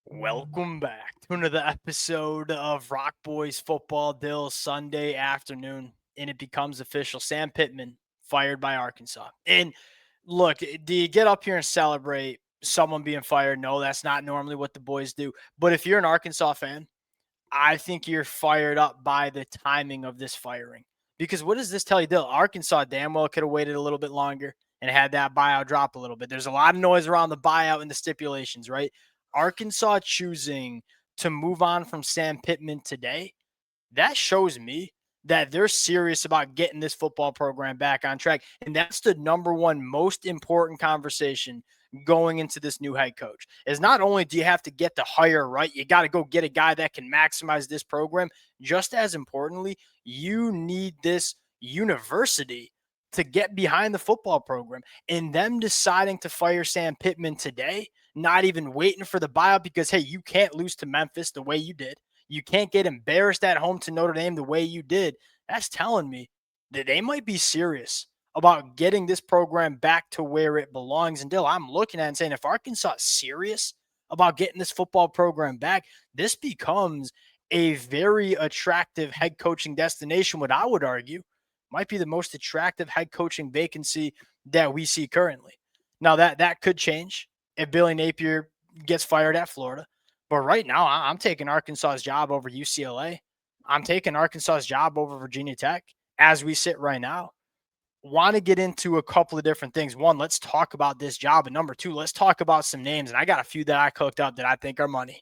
Welcome back to another episode of Rock Boys Football Dill Sunday afternoon, and it becomes official. Sam Pittman fired by Arkansas. And look, do you get up here and celebrate someone being fired? No, that's not normally what the boys do. But if you're an Arkansas fan, I think you're fired up by the timing of this firing. Because what does this tell you, Dill? Arkansas damn well could have waited a little bit longer and had that buyout drop a little bit. There's a lot of noise around the buyout and the stipulations, right? Arkansas choosing to move on from Sam Pittman today, that shows me that they're serious about getting this football program back on track. And that's the number one most important conversation going into this new head coach. Is not only do you have to get the hire right, you got to go get a guy that can maximize this program. Just as importantly, you need this university to get behind the football program. And them deciding to fire Sam Pittman today, not even waiting for the buyout because, hey, you can't lose to Memphis the way you did. You can't get embarrassed at home to Notre Dame the way you did. That's telling me that they might be serious about getting this program back to where it belongs. And Dill, I'm looking at it and saying, if Arkansas is serious about getting this football program back, this becomes a very attractive head coaching destination. What I would argue might be the most attractive head coaching vacancy that we see currently. Now that could change if Billy Napier gets fired at Florida. But right now, I'm taking Arkansas's job over UCLA. I'm taking Arkansas's job over Virginia Tech as we sit right now. Want to get into a couple of different things. One, let's talk about this job. And number two, let's talk about some names. And I got a few that I cooked up that I think are money.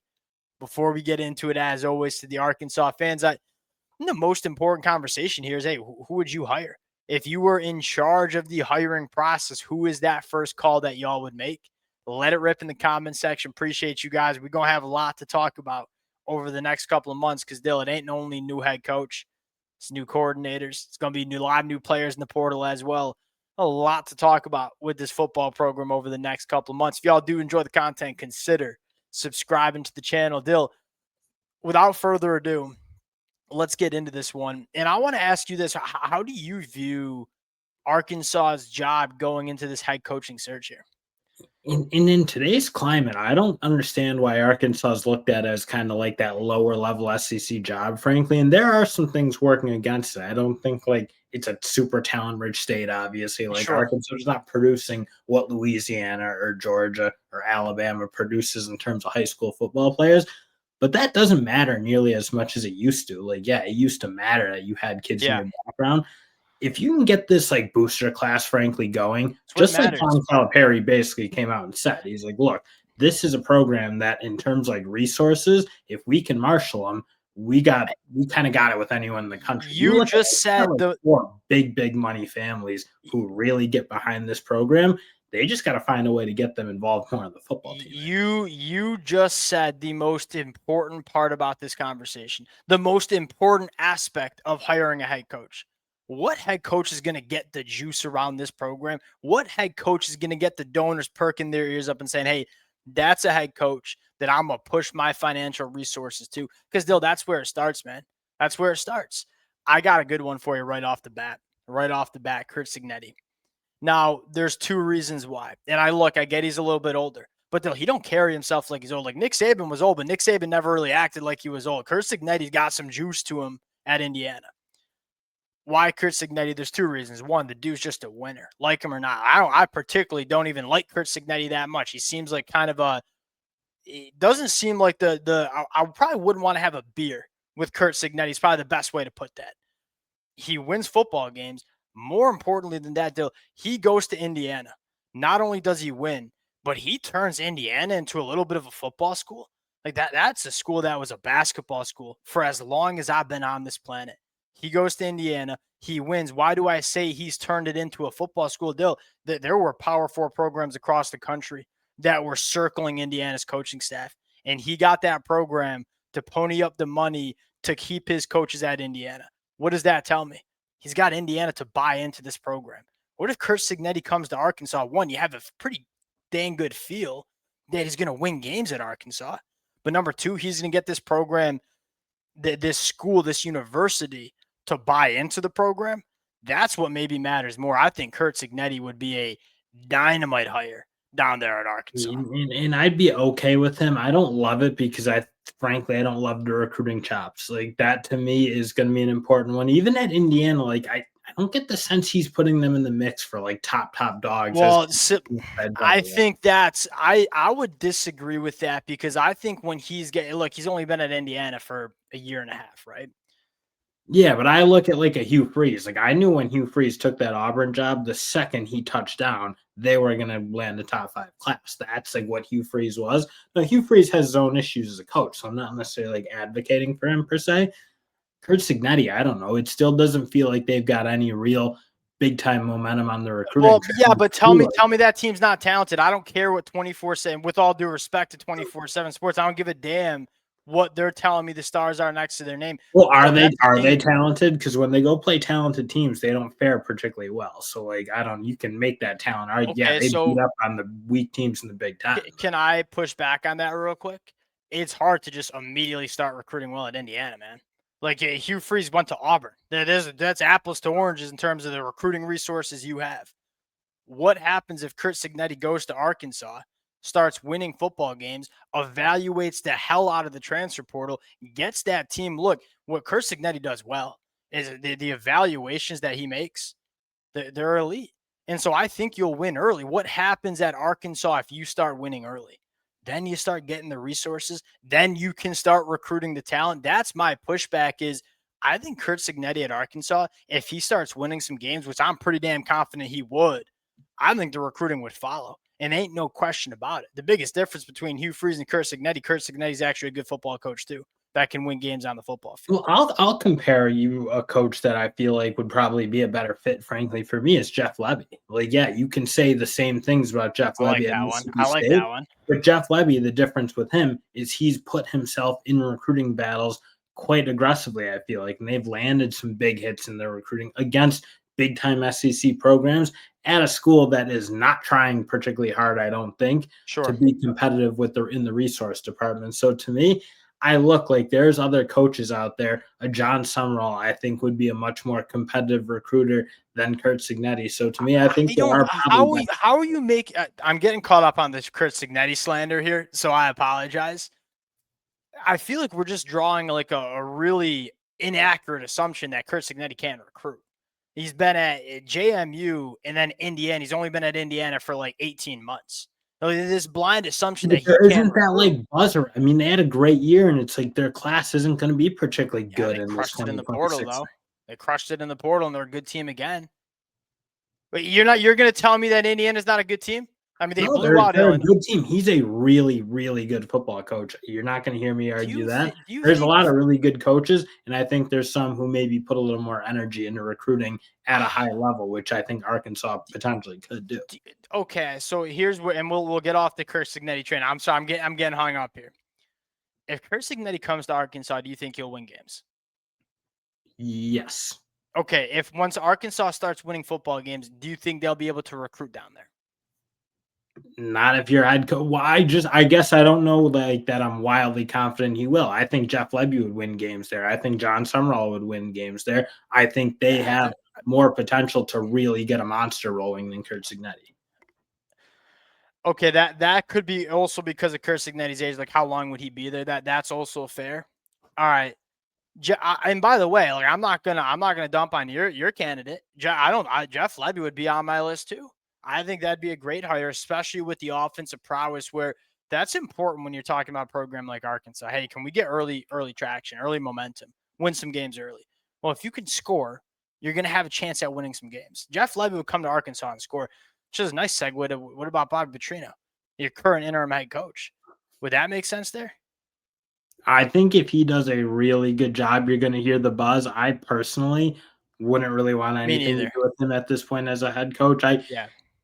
Before we get into it, as always, to the Arkansas fans, the most important conversation here is, hey, who would you hire? If you were in charge of the hiring process, who is that first call that y'all would make? Let it rip in the comment section. Appreciate you guys. We're going to have a lot to talk about over the next couple of months because, Dill, it ain't only new head coach. It's new coordinators. It's going to be a lot of new players in the portal as well. A lot to talk about with this football program over the next couple of months. If y'all do enjoy the content, consider subscribing to the channel. Dill, without further ado, let's get into this one. And I want to ask you this. How do you view Arkansas's job going into this head coaching search here? In today's climate, I don't understand why Arkansas is looked at as kind of like that lower level SEC job, frankly. And there are some things working against it. I don't think like it's a super talent rich state, obviously. Like Sure. Arkansas is not producing what Louisiana or Georgia or Alabama produces in terms of high school football players. But that doesn't matter nearly as much as it used to. Like, yeah, it used to matter that you had kids in Yeah. your background. If you can get this like booster class, frankly, going, That's what just like matters. Tom Calipari basically came out and said, he's like, look, this is a program that in terms of like resources, if we can marshal them, we kind of got it with anyone in the country. You just said like four big money families who really get behind this program. They just got to find a way to get them involved more in the football team. You just said the most important part about this conversation, the most important aspect of hiring a head coach. What head coach is going to get the juice around this program? What head coach is going to get the donors perking their ears up and saying, hey, that's a head coach that I'm going to push my financial resources to? Because, Dill, that's where it starts, man. That's where it starts. I got a good one for you right off the bat. Right off the bat, Curt Signetti. Now, there's two reasons why. And I get he's a little bit older. But Dill, he don't carry himself like he's old. Like Nick Saban was old, but Nick Saban never really acted like he was old. Curt Signetti's got some juice to him at Indiana. Why Curt Signetti? There's two reasons. One, the dude's just a winner, like him or not. I particularly don't even like Curt Signetti that much. He seems like kind of a. It doesn't seem like I probably wouldn't want to have a beer with Curt Signetti. It's probably the best way to put that. He wins football games. More importantly than that, Dill, he goes to Indiana. Not only does he win, but he turns Indiana into a little bit of a football school. Like that's a school that was a basketball school for as long as I've been on this planet. He goes to Indiana. He wins. Why do I say he's turned it into a football school? Dill, there were Power 4 programs across the country that were circling Indiana's coaching staff. And he got that program to pony up the money to keep his coaches at Indiana. What does that tell me? He's got Indiana to buy into this program. What if Curt Signetti comes to Arkansas? One, you have a pretty dang good feel that he's going to win games at Arkansas. But number two, he's going to get this program, this school, this university to buy into the program. That's what maybe matters more. I think Curt Signetti would be a dynamite hire down there at Arkansas. And I'd be okay with him. I don't love it because frankly, I don't love the recruiting chops. Like that to me is going to be an important one. Even at Indiana, like I don't get the sense he's putting them in the mix for like top dogs. Well, I think I would disagree with that because I think when he's only been at Indiana for a year and a half, right? Yeah, but I look at like a Hugh Freeze. Like I knew when Hugh Freeze took that Auburn job, the second he touched down, they were going to land a top 5 class. That's like what Hugh Freeze was. Now Hugh Freeze has his own issues as a coach, so I'm not necessarily like advocating for him per se. Curt Signetti, I don't know. It still doesn't feel like they've got any real big time momentum on the recruiting. Well, yeah, but tell me that team's not talented. I don't care what 24/7. With all due respect to 24/7 Sports, I don't give a damn what they're telling me the stars are next to their name. Well, are they talented? Because when they go play talented teams, they don't fare particularly well. So, like, you can make that talent. All right, okay, yeah, they beat up on the weak teams in the Big Ten. Can I push back on that real quick? It's hard to just immediately start recruiting well at Indiana, man. Like Hugh Freeze went to Auburn. That's apples to oranges in terms of the recruiting resources you have. What happens if Curt Signetti goes to Arkansas, starts winning football games, evaluates the hell out of the transfer portal, gets that team? Look, what Curt Signetti does well is the evaluations that he makes. They're elite. And so I think you'll win early. What happens at Arkansas if you start winning early? Then you start getting the resources. Then you can start recruiting the talent. That's my pushback is I think Curt Signetti at Arkansas, if he starts winning some games, which I'm pretty damn confident he would, I think the recruiting would follow. And ain't no question about it. The biggest difference between Hugh Freeze and Curt Signetti's actually a good football coach too that can win games on the football field. Well, I'll compare you a coach that I feel like would probably be a better fit, frankly, for me is Jeff Lebby. Like, yeah, you can say the same things about Jeff Lebby at Mississippi State. That one. But Jeff Lebby, the difference with him is he's put himself in recruiting battles quite aggressively, I feel like. And they've landed some big hits in their recruiting against big-time SEC programs at a school that is not trying particularly hard, I don't think, to be competitive in the resource department. So to me, I look like there's other coaches out there. A John Sumrall, I think, would be a much more competitive recruiter than Curt Signetti. So to me, I think how are you make? I'm getting caught up on this Curt Signetti slander here, so I apologize. I feel like we're just drawing like a really inaccurate assumption that Curt Signetti can't recruit. He's been at JMU and then Indiana. He's only been at Indiana for like 18 months. This blind assumption that there isn't that like buzzer. I mean, they had a great year, and it's like their class isn't going to be particularly good. They crushed it in the portal, though. They crushed it in the portal, and they're a good team again. But you're going to tell me that Indiana's not a good team? I mean, they're a good team. He's a really, really good football coach. You're not going to hear me argue that. There's a lot of really good coaches, and I think there's some who maybe put a little more energy into recruiting at a high level, which I think Arkansas potentially could do. Okay, so here's where, and we'll get off the Curt Signetti train. I'm sorry, I'm getting hung up here. If Curt Signetti comes to Arkansas, do you think he'll win games? Yes. Okay, if once Arkansas starts winning football games, do you think they'll be able to recruit down there? Not if you're head coach. Well, I guess I don't know like that. I'm wildly confident he will. I think Jeff Lebby would win games there. I think John Sumrall would win games there. I think they have more potential to really get a monster rolling than Curt Signetti. Okay, that could be also because of Curt Signetti's age. Like, how long would he be there? That's also fair. All right. And by the way, like I'm not gonna dump on your candidate. Jeff Lebby would be on my list too. I think that'd be a great hire, especially with the offensive prowess, where that's important when you're talking about a program like Arkansas. Hey, can we get early traction, early momentum, win some games early? Well, if you can score, you're going to have a chance at winning some games. Jeff Lebby would come to Arkansas and score, which is a nice segue to what about Bobby Petrino, your current interim head coach? Would that make sense there? I think if he does a really good job, you're going to hear the buzz. I personally wouldn't really want anything to do with him at this point as a head coach.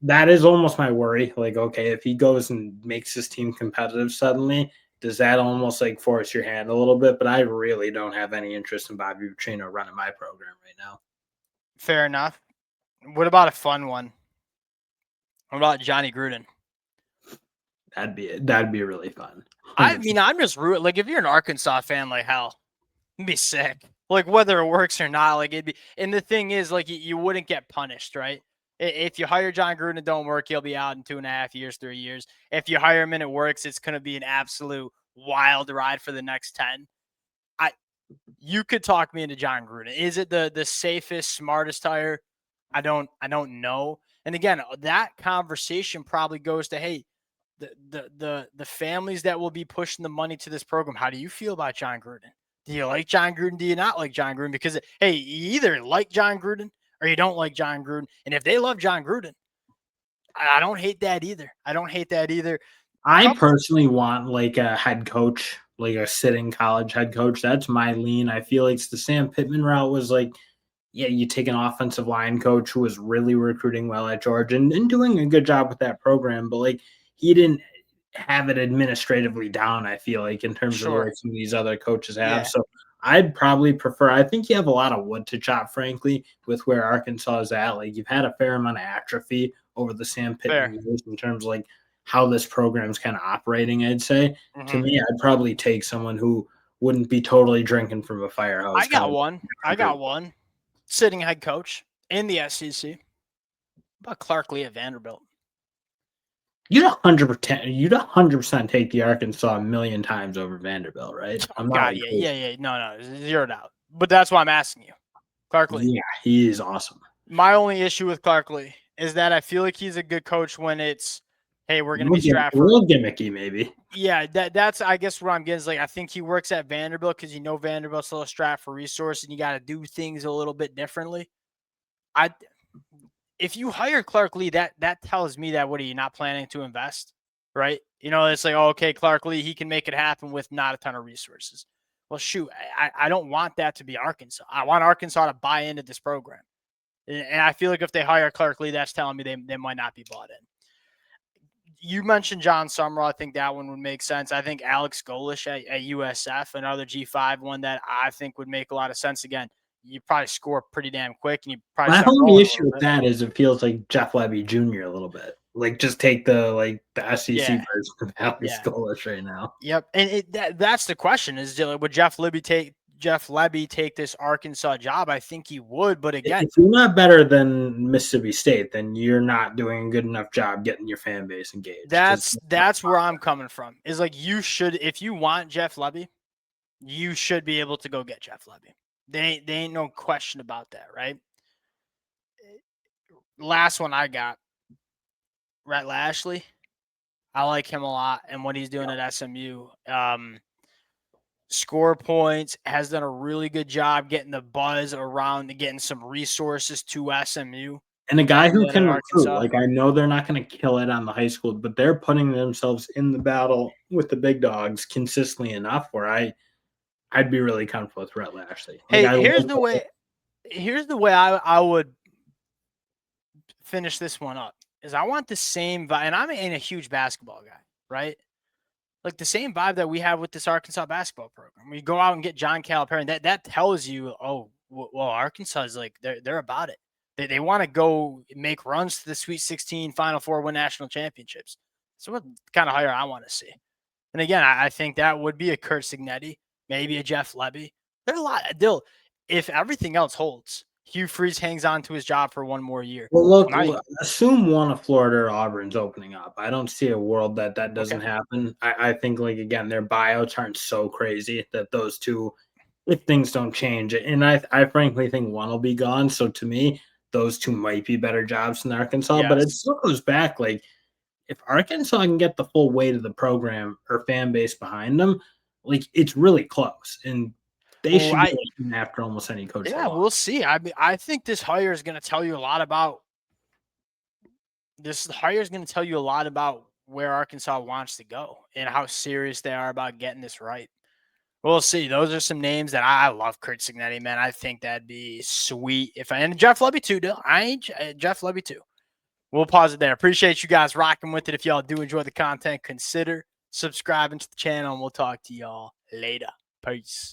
That is almost my worry. Like, okay, if he goes and makes his team competitive suddenly, does that almost like force your hand a little bit? But I really don't have any interest in Bobby Petrino running my program right now. Fair enough. What about a fun one? What about Johnny Gruden? That'd be really fun. 100%. I mean, I'm just rooting. Like, if you're an Arkansas fan, like hell, it'd be sick. Like, whether it works or not, like it'd be. And the thing is, like, you wouldn't get punished, right? If you hire John Gruden, it don't work, he'll be out in 2.5 years, 3 years. If you hire him and it works, it's going to be an absolute wild ride for the next 10. You could talk me into John Gruden. Is it the safest, smartest hire? I don't know. And again, that conversation probably goes to, hey, the families that will be pushing the money to this program. How do you feel about John Gruden? Do you like John Gruden? Do you not like John Gruden? Because hey, you either like John Gruden or you don't like John Gruden. And if they love John Gruden, I don't hate that either. I personally want like a head coach, like a sitting college head coach. That's my lean. I feel like the Sam Pittman route was like, yeah, you take an offensive line coach who was really recruiting well at Georgia and doing a good job with that program, but like he didn't have it administratively down, I feel like, in terms of the way Sure. some of these other coaches have. Yeah. So I'd probably prefer, I think you have a lot of wood to chop, frankly, with where Arkansas is at. Like you've had a fair amount of atrophy over the Sam Pittman Fair. years in terms of like how this program's kind of operating, I'd say. To Mm-hmm. me, I'd probably take someone who wouldn't be totally drinking from a fire hose. I got one. Sitting head coach in the SEC. About Clark Lee at Vanderbilt. You'd 100% take the Arkansas a million times over Vanderbilt, right? Oh, I'm not God, like yeah. No, 0 doubt. But that's why I'm asking you. Clark Lee. yeah, he is awesome. My only issue with Clark Lee is that I feel like he's a good coach when it's, hey, we're going to be strapped A for. little gimmicky, maybe. Yeah, that's I guess what I'm getting is like I think he works at Vanderbilt because Vanderbilt's a little strapped for resources and you got to do things a little bit differently. If you hire Clark Lee, that tells me that what are you not planning to invest, right? It's like, oh, okay, Clark Lee, he can make it happen with not a ton of resources. Well, shoot, I don't want that to be Arkansas. I want Arkansas to buy into this program. And I feel like if they hire Clark Lee, that's telling me they might not be bought in. You mentioned John Summerall. I think that one would make sense. I think Alex Golish at USF, another G5 one that I think would make a lot of sense. Again, you probably score pretty damn quick, and you probably My start only rolling a issue little with bit. that is it feels like Jeff Levy Jr. a little bit. Like just take the SEC Yeah, version of Alex yeah, Golish right now. yep. And that's the question: is would Jeff Lebby take this Arkansas job? I think he would, but again, If you're not better than Mississippi State, then you're not doing a good enough job getting your fan base engaged. that's where I'm coming from. Is like you should, if you want Jeff Lebby, you should be able to go get Jeff Lebby. They ain't no question about that, right? Last one I got, Rhett Lashley. I like him a lot and what he's doing at SMU. Score points, has done a really good job getting the buzz around and getting some resources to SMU. And a guy who At can recruit. Arkansas. Like I know they're not going to kill it on the high school, but they're putting themselves in the battle with the big dogs consistently enough where I'd be really comfortable with Rhett Lashley. Like Hey, I here's love the way. Here's the way I would finish this one up. Is I want the same vibe, and I'm a huge basketball guy, right? Like the same vibe that we have with this Arkansas basketball program. We go out and get John Calipari, and that tells you, oh, well, Arkansas is like they're about it. They want to go make runs to the Sweet 16, Final Four, win national championships. So what kind of hire I want to see. And again, I think that would be a Curt Signetti, maybe a Jeff Lebby. There are a lot. If everything else holds, Hugh Freeze hangs on to his job for one more year. Well, look, assume one of Florida or Auburn's opening up. I don't see a world that doesn't Okay. happen. I think, like, again, their buyouts aren't so crazy that those two, if things don't change, and I frankly think one will be gone. So to me, those two might be better jobs than Arkansas, but it Yes. still goes back. Like, if Arkansas can get the full weight of the program or fan base behind them, like, it's really close. And they Well, should be after almost any coach they want. we'll see. I think this hire is going to tell you a lot about where Arkansas wants to go and how serious they are about getting this right. We'll see. Those are some names that I love. Curt Signetti, man. I think that'd be sweet. And Jeff Lebby too, Dill. Jeff Lebby too. We'll pause it there. Appreciate you guys rocking with it. If y'all do enjoy the content, consider subscribing to the channel, and we'll talk to y'all later. Peace.